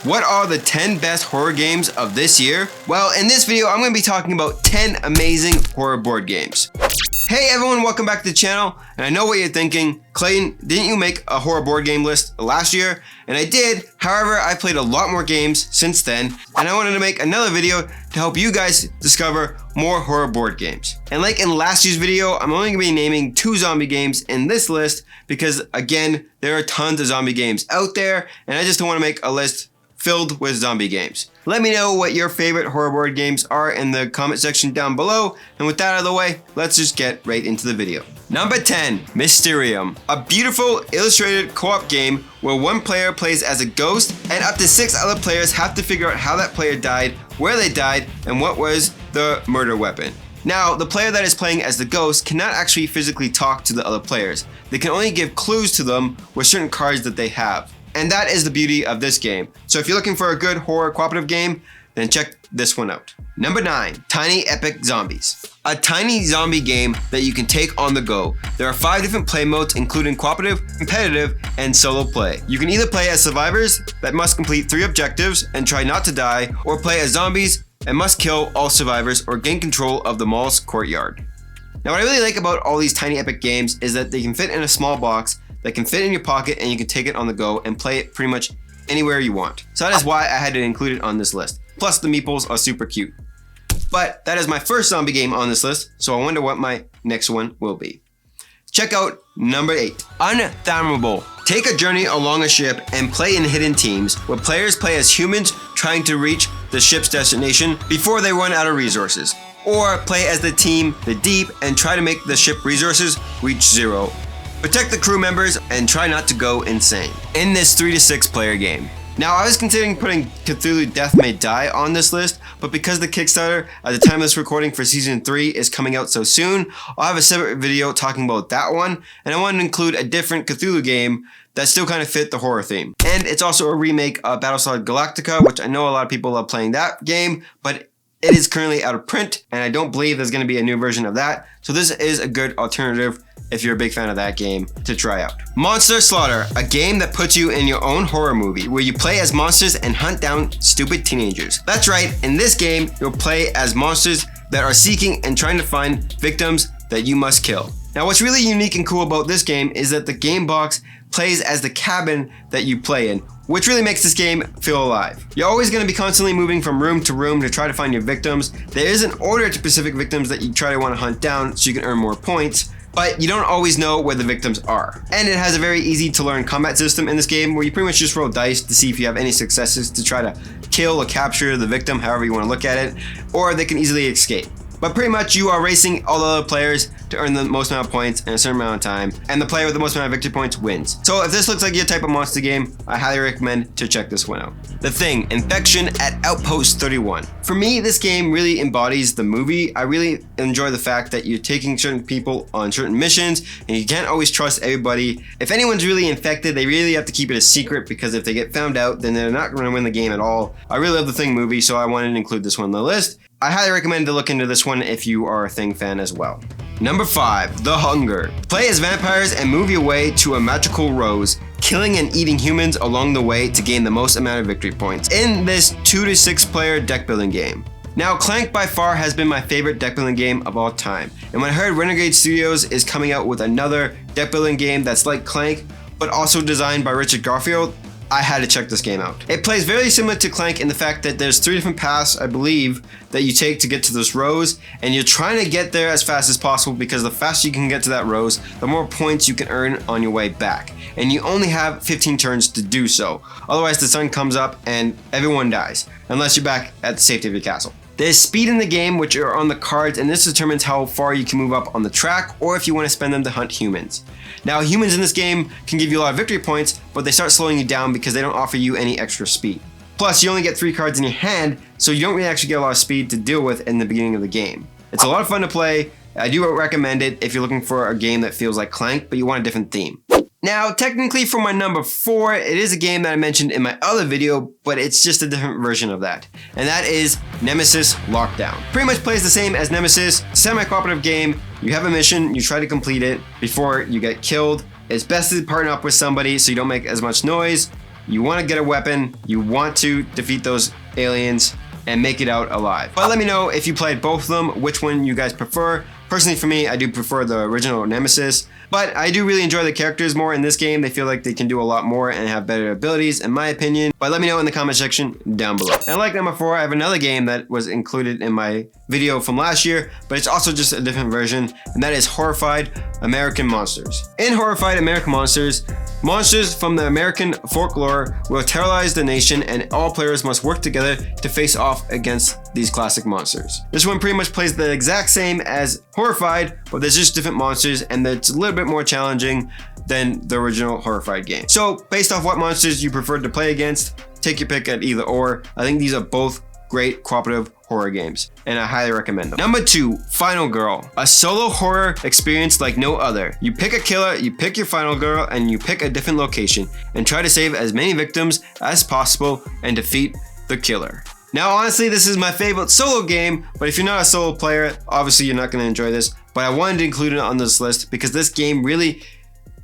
What are the 10 best horror games of this year? Well, in this video, I'm going to be talking about 10 amazing horror board games. Hey everyone, welcome back to the channel. And I know what you're thinking, Clayton, didn't you make a horror board game list last year? And I did, however, I played a lot more games since then, and I wanted to make another video to help you guys discover more horror board games. And like in last year's video, I'm only going to be naming 2 zombie games in this list because, again, there are tons of zombie games out there, and I just don't want to make a list filled with zombie games. Let me know what your favorite horror board games are in the comment section down below, and with that out of the way, let's just get right into the video. Number 10, Mysterium. A beautiful illustrated co-op game where one player plays as a ghost and up to 6 other players have to figure out how that player died, where they died, and what was the murder weapon. Now, the player that is playing as the ghost cannot actually physically talk to the other players. They can only give clues to them with certain cards that they have. And that is the beauty of this game. So if you're looking for a good horror cooperative game, then check this one out. Number 9, Tiny Epic Zombies. A tiny zombie game that you can take on the go. There are 5 different play modes, including cooperative, competitive, and solo play. You can either play as survivors that must complete 3 objectives and try not to die, or play as zombies and must kill all survivors or gain control of the mall's courtyard. Now what I really like about all these Tiny Epic games is that they can fit in a small box that can fit in your pocket, and you can take it on the go and play it pretty much anywhere you want. So that is why I had to include it on this list. Plus the meeples are super cute. But that is my first zombie game on this list, so I wonder what my next one will be. Check out number 8, Unfathomable. Take a journey along a ship and play in hidden teams where players play as humans trying to reach the ship's destination before they run out of resources. Or play as the team, the Deep, and try to make the ship resources reach 0. Protect the crew members and try not to go insane in this 3 to 6 player game. Now I was considering putting Cthulhu Death May Die on this list, but because the Kickstarter at the time of this recording for season 3 is coming out so soon, I'll have a separate video talking about that one, and I wanted to include a different Cthulhu game that still kind of fit the horror theme. And it's also a remake of Battlestar Galactica, which I know a lot of people love playing that game, but it is currently out of print, and I don't believe there's going to be a new version of that, so this is a good alternative if you're a big fan of that game to try out. Monster Slaughter, a game that puts you in your own horror movie where you play as monsters and hunt down stupid teenagers. That's right, in this game, you'll play as monsters that are seeking and trying to find victims that you must kill. Now what's really unique and cool about this game is that the game box plays as the cabin that you play in, which really makes this game feel alive. You're always going to be constantly moving from room to room to try to find your victims. There is an order to specific victims that you try to want to hunt down so you can earn more points, but you don't always know where the victims are. And it has a very easy to learn combat system in this game where you pretty much just roll dice to see if you have any successes to try to kill or capture the victim, however you want to look at it, or they can easily escape. But pretty much you are racing all the other players to earn the most amount of points in a certain amount of time, and the player with the most amount of victory points wins. So if this looks like your type of monster game, I highly recommend to check this one out. The Thing, Infection at Outpost 31. For me, this game really embodies the movie. I really enjoy the fact that you're taking certain people on certain missions, and you can't always trust everybody. If anyone's really infected, they really have to keep it a secret, because if they get found out, then they're not going to win the game at all. I really love the Thing movie, so I wanted to include this one on the list. I highly recommend to look into this one if you are a Thing fan as well. Number 5, The Hunger. Play as vampires and move your way to a magical rose, killing and eating humans along the way to gain the most amount of victory points in this 2 to 6 player deck building game. Now, Clank by far has been my favorite deck building game of all time, and when I heard Renegade Studios is coming out with another deck building game that's like Clank, but also designed by Richard Garfield, I had to check this game out. It plays very similar to Clank in the fact that there's 3 different paths, I believe, that you take to get to this rose, and you're trying to get there as fast as possible because the faster you can get to that rose, the more points you can earn on your way back. And you only have 15 turns to do so. Otherwise the sun comes up and everyone dies, unless you're back at the safety of your castle. There's speed in the game, which are on the cards, and this determines how far you can move up on the track or if you want to spend them to hunt humans. Now, humans in this game can give you a lot of victory points, but they start slowing you down because they don't offer you any extra speed. Plus, you only get 3 cards in your hand, so you don't really actually get a lot of speed to deal with in the beginning of the game. It's a lot of fun to play. I do recommend it if you're looking for a game that feels like Clank, but you want a different theme. Now, technically for my number 4, it is a game that I mentioned in my other video, but it's just a different version of that. And that is Nemesis Lockdown. Pretty much plays the same as Nemesis, semi-cooperative game. You have a mission, you try to complete it before you get killed. It's best to partner up with somebody so you don't make as much noise. You want to get a weapon, you want to defeat those aliens and make it out alive. But let me know if you played both of them, which one you guys prefer. Personally for me, I do prefer the original Nemesis, but I do really enjoy the characters more in this game. They feel like they can do a lot more and have better abilities in my opinion. But let me know in the comment section down below. And like number 4, I have another game that was included in my video from last year, but it's also just a different version, and that is Horrified American Monsters. In Horrified American Monsters, monsters from the American folklore will terrorize the nation, and all players must work together to face off against these classic monsters. This one pretty much plays the exact same as Horrified, but there's just different monsters, and it's a little bit more challenging than the original Horrified game. So based off what monsters you prefer to play against, take your pick at either or. I think these are both great cooperative horror games, and I highly recommend them. Number 2, Final Girl. A solo horror experience like no other. You pick a killer, you pick your final girl, and you pick a different location, and try to save as many victims as possible and defeat the killer. Now honestly, this is my favorite solo game, but if you're not a solo player, obviously you're not going to enjoy this, but I wanted to include it on this list because this game really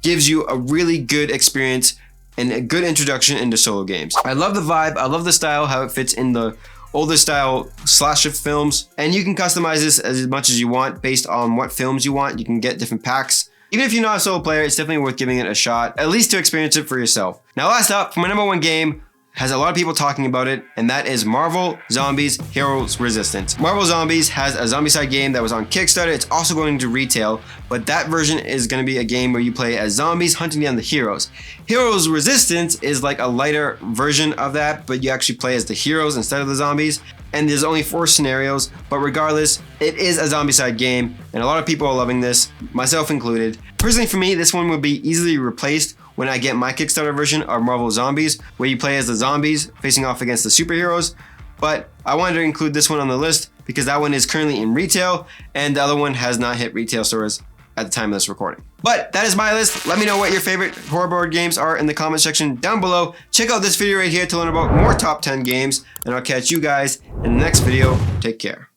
gives you a really good experience and a good introduction into solo games. I love the vibe, I love the style, how it fits in the older style slasher films, and you can customize this as much as you want based on what films you want. You can get different packs. Even if you're not a solo player, it's definitely worth giving it a shot, at least to experience it for yourself. Now last up, for my number 1 game, has a lot of people talking about it, and that is Marvel Zombies Heroes Resistance. Marvel Zombies has a Zombicide game that was on Kickstarter. It's also going to retail, but that version is going to be a game where you play as zombies hunting down the heroes. Heroes Resistance is like a lighter version of that, but you actually play as the heroes instead of the zombies. And there's only 4 scenarios, but regardless, it is a Zombicide game, and a lot of people are loving this, myself included. Personally for me, this one will be easily replaced when I get my Kickstarter version of Marvel Zombies, where you play as the zombies facing off against the superheroes. But I wanted to include this one on the list because that one is currently in retail, and the other one has not hit retail stores at the time of this recording. But that is my list. Let me know what your favorite horror board games are in the comment section down below. Check out this video right here to learn about more top 10 games, and I'll catch you guys in the next video. Take care.